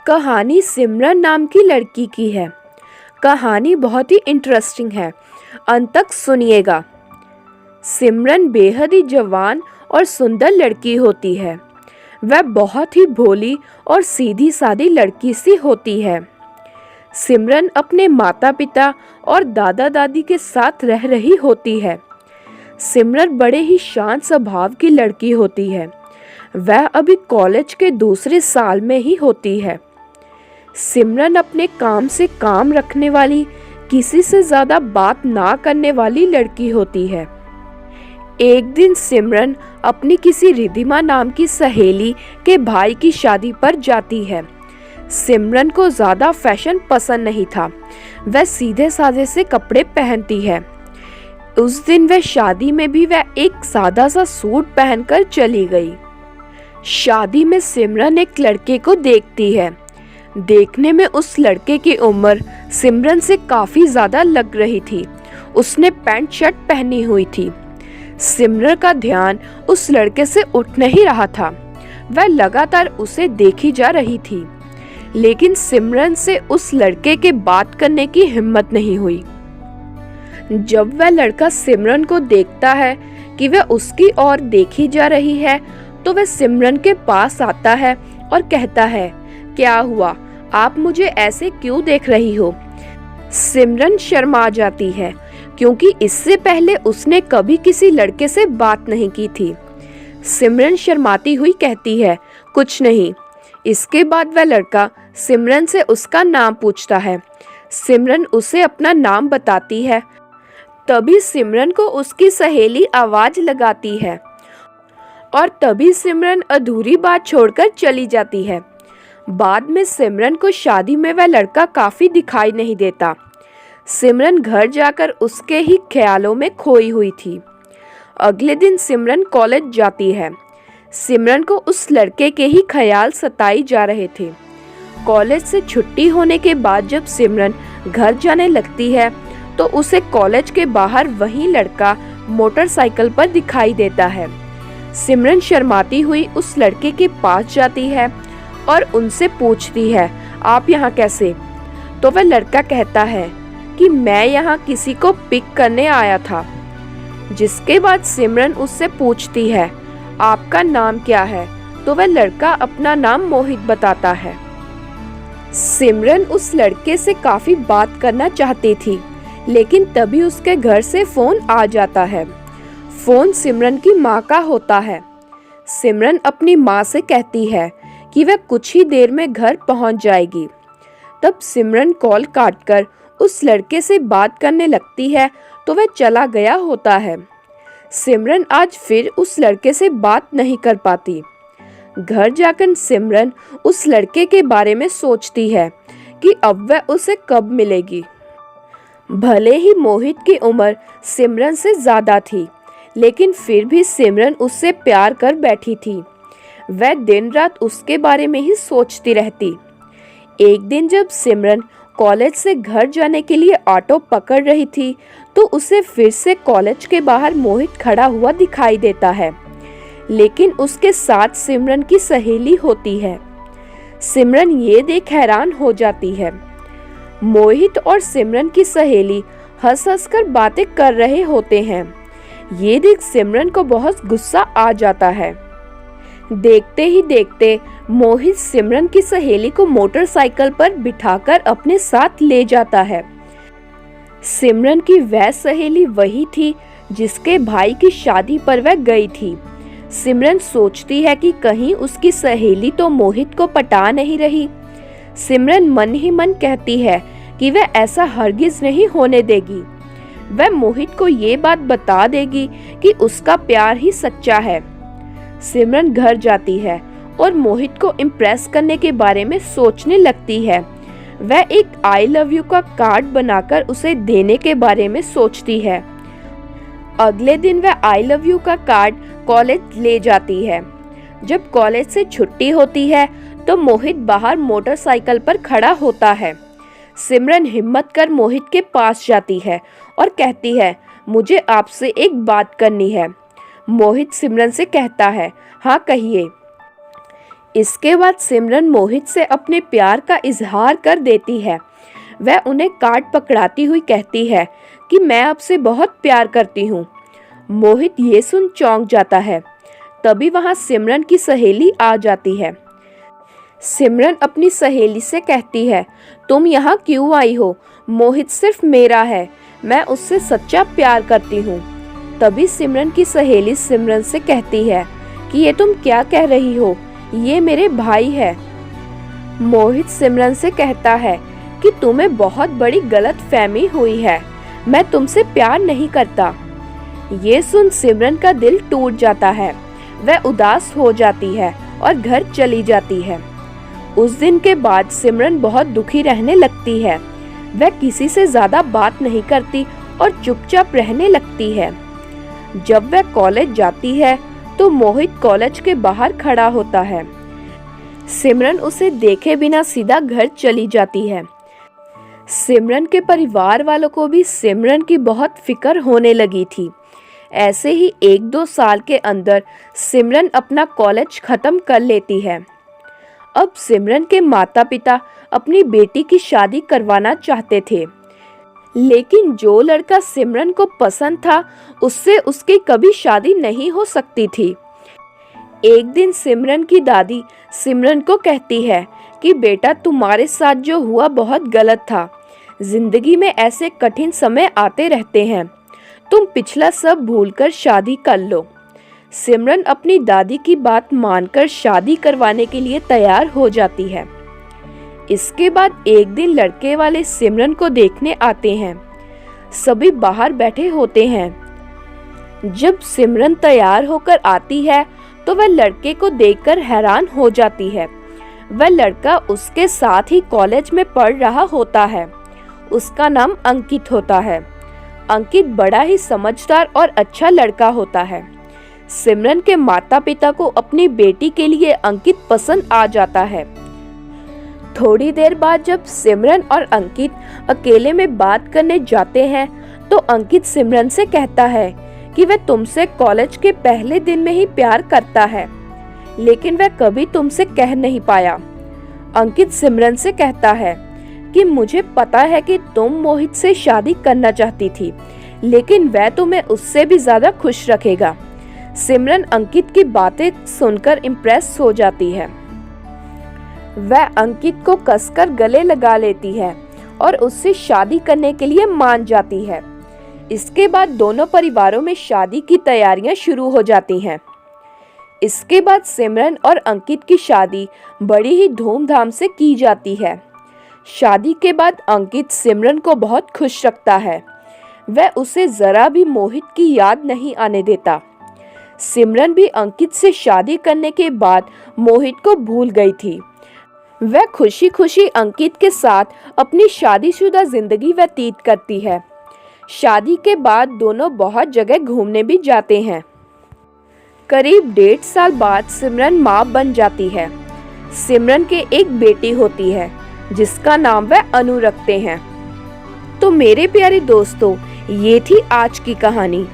कहानी सिमरन नाम की लड़की की है। कहानी बहुत ही इंटरेस्टिंग है, अंत तक सुनिएगा। सिमरन बेहद ही जवान और सुंदर लड़की होती है। वह बहुत ही भोली और सीधी सादी लड़की सी होती है। सिमरन अपने माता पिता और दादा दादी के साथ रह रही होती है। सिमरन बड़े ही शांत स्वभाव की लड़की होती है। वह अभी कॉलेज के दूसरे साल में ही होती है। सिमरन अपने काम से काम रखने वाली, किसी से ज्यादा बात ना करने वाली लड़की होती है। एक दिन सिमरन अपनी किसी रिधिमा नाम की सहेली के भाई की शादी पर जाती है। सिमरन को ज्यादा फैशन पसंद नहीं था। वह सीधे साधे से कपड़े पहनती है। उस दिन वह शादी में भी वह एक सादा सा सूट पहनकर चली गई। शादी में सिमरन एक लड़के को देखती है। देखने में उस लड़के की उम्र सिमरन से काफी ज्यादा लग रही थी। उसने पैंट शर्ट पहनी हुई थी। सिमरन का ध्यान उस लड़के से उठ नहीं रहा था। वह लगातार उसे देखी जा रही थी, लेकिन सिमरन से उस लड़के के बात करने की हिम्मत नहीं हुई। जब वह लड़का सिमरन को देखता है कि वह उसकी ओर देखी जा रही है, तो वह सिमरन के पास आता है और कहता है, क्या हुआ, आप मुझे ऐसे क्यों देख रही हो? सिमरन शर्मा जाती है, क्योंकि इससे पहले उसने कभी किसी लड़के से बात नहीं की थी। सिमरन शर्माती हुई कहती है, कुछ नहीं। इसके बाद वह लड़का सिमरन से उसका नाम पूछता है। सिमरन उसे अपना नाम बताती है। तभी सिमरन को उसकी सहेली आवाज लगाती है और तभी सिमरन अधूरी बात छोड़कर चली जाती है। बाद में सिमरन को शादी में वह लड़का काफी दिखाई नहीं देता। सिमरन घर जाकर उसके ही ख्यालों में खोई हुई थी। अगले दिन सिमरन कॉलेज जाती है। सिमरन को उस लड़के के ही ख्याल सताई जा रहे थे। कॉलेज से छुट्टी होने के बाद जब सिमरन घर जाने लगती है, तो उसे कॉलेज के बाहर वही लड़का मोटरसाइकिल पर दिखाई देता है। सिमरन शर्माती हुई उस लड़के के पास जाती है और उनसे पूछती है, आप यहाँ कैसे? तो वह लड़का कहता है कि मैं यहाँ किसी को पिक करने आया था। जिसके बाद सिमरन उससे पूछती है, आपका नाम क्या है? तो वह लड़का अपना नाम मोहित बताता है। सिमरन उस लड़के से काफी बात करना चाहती थी, लेकिन तभी उसके घर से फोन आ जाता है। फोन सिमरन की माँ का होता है। सिमरन अपनी माँ से कहती है कि वह कुछ ही देर में घर पहुंच जाएगी। तब सिमरन कॉल काटकर उस लड़के से बात करने लगती है, तो वह चला गया होता है। सिमरन आज फिर उस लड़के से बात नहीं कर पाती। घर जाकर सिमरन उस लड़के के बारे में सोचती है कि अब वह उसे कब मिलेगी। भले ही मोहित की उम्र सिमरन से ज्यादा थी, लेकिन फिर भी सिमरन उससे प्यार कर बैठी थी। वह दिन रात उसके बारे में ही सोचती रहती। एक दिन जब सिमरन कॉलेज से घर जाने के लिए ऑटो पकड़ रही थी, तो उसे फिर से कॉलेज के बाहर मोहित खड़ा हुआ दिखाई देता है, लेकिन उसके साथ सिमरन की सहेली होती है। सिमरन ये देख हैरान हो जाती है। मोहित और सिमरन की सहेली हंस हंस कर बातें कर रहे होते हैं। ये देख सिमरन को बहुत गुस्सा आ जाता है। देखते ही देखते मोहित सिमरन की सहेली को मोटरसाइकिल पर बिठाकर अपने साथ ले जाता है। सिमरन की वह सहेली वही थी जिसके भाई की शादी पर वह गई थी। सिमरन सोचती है कि कहीं उसकी सहेली तो मोहित को पटा नहीं रही। सिमरन मन ही मन कहती है कि वह ऐसा हरगिज नहीं होने देगी। वह मोहित को ये बात बता देगी कि उसका प्यार ही सच्चा है। सिमरन घर जाती है और मोहित को इम्प्रेस करने के बारे में सोचने लगती है। वह एक आई लव यू का कार्ड बनाकर उसे देने के बारे में सोचती है। अगले दिन वह आई लव यू का कार्ड कॉलेज ले जाती है। जब कॉलेज से छुट्टी होती है, तो मोहित बाहर मोटरसाइकिल पर खड़ा होता है। सिमरन हिम्मत कर मोहित के पास जाती है और कहती है, मुझे आपसे एक बात करनी है। मोहित सिमरन से कहता है, हाँ कहिए। इसके बाद सिमरन मोहित से अपने प्यार का इजहार कर देती है। वह उन्हें काट पकड़ाती हुई कहती है कि मैं आपसे बहुत प्यार करती हूँ। मोहित ये सुन चौंक जाता है। तभी वहाँ सिमरन की सहेली आ जाती है। सिमरन अपनी सहेली से कहती है, तुम यहाँ क्यों आई हो? मोहित सिर्फ मेरा है, मैं उससे सच्चा प्यार करती हूँ। तभी सिमरन की सहेली सिमरन से कहती है कि ये तुम क्या कह रही हो, ये मेरे भाई है। मोहित सिमरन से कहता है कि तुम्हें बहुत बड़ी गलतफहमी हुई है, मैं तुमसे प्यार नहीं करता। ये सुन सिमरन का दिल टूट जाता है। वह उदास हो जाती है और घर चली जाती है। उस दिन के बाद सिमरन बहुत दुखी रहने लगती है। वह किसी से ज्यादा बात नहीं करती और चुपचाप रहने लगती है। जब वह कॉलेज जाती है तो मोहित कॉलेज के बाहर खड़ा होता है। सिमरन उसे देखे बिना सीधा घर चली जाती है। सिमरन के परिवार वालों को भी सिमरन की बहुत फिक्र होने लगी थी। ऐसे ही 1-2 साल के अंदर सिमरन अपना कॉलेज खत्म कर लेती है। अब सिमरन के माता पिता अपनी बेटी की शादी करवाना चाहते थे, लेकिन जो लड़का सिमरन को पसंद था उससे उसकी कभी शादी नहीं हो सकती थी। एक दिन सिमरन की दादी सिमरन को कहती है कि बेटा, तुम्हारे साथ जो हुआ बहुत गलत था। जिंदगी में ऐसे कठिन समय आते रहते हैं, तुम पिछला सब भूलकर शादी कर लो। सिमरन अपनी दादी की बात मानकर शादी करवाने के लिए तैयार हो जाती है। इसके बाद एक दिन लड़के वाले सिमरन को देखने आते हैं। सभी बाहर बैठे होते हैं। जब सिमरन तैयार होकर आती है तो वह लड़के को देखकर हैरान हो जाती है। वह लड़का उसके साथ ही कॉलेज में पढ़ रहा होता है। उसका नाम अंकित होता है। अंकित बड़ा ही समझदार और अच्छा लड़का होता है। सिमरन के माता पिता को अपनी बेटी के लिए अंकित पसंद आ जाता है। थोड़ी देर बाद जब सिमरन और अंकित अकेले में बात करने जाते हैं तो अंकित सिमरन से कहता है कि वह तुमसे कॉलेज के पहले दिन में ही प्यार करता है, लेकिन वह कभी तुमसे कह नहीं पाया। अंकित सिमरन से कहता है कि मुझे पता है कि तुम मोहित से शादी करना चाहती थी, लेकिन वह तुम्हें उससे भी ज्यादा खुश रखेगा। सिमरन अंकित की बातें सुनकर इम्प्रेस हो जाती है। वह अंकित को कसकर गले लगा लेती है और उससे शादी करने के लिए मान जाती है। इसके बाद दोनों परिवारों में शादी की तैयारियां शुरू हो जाती हैं। इसके बाद सिमरन और अंकित की शादी बड़ी ही धूमधाम से की जाती है। शादी के बाद अंकित सिमरन को बहुत खुश रखता है। वह उसे जरा भी मोहित की याद नहीं आने देता। सिमरन भी अंकित से शादी करने के बाद मोहित को भूल गई थी। वह खुशी खुशी अंकित के साथ अपनी शादीशुदा जिंदगी व्यतीत करती है। शादी के बाद दोनों बहुत जगह घूमने भी जाते हैं। करीब 1.5 साल बाद सिमरन माँ बन जाती है। सिमरन के एक बेटी होती है जिसका नाम वह अनु रखते हैं। तो मेरे प्यारे दोस्तों, ये थी आज की कहानी।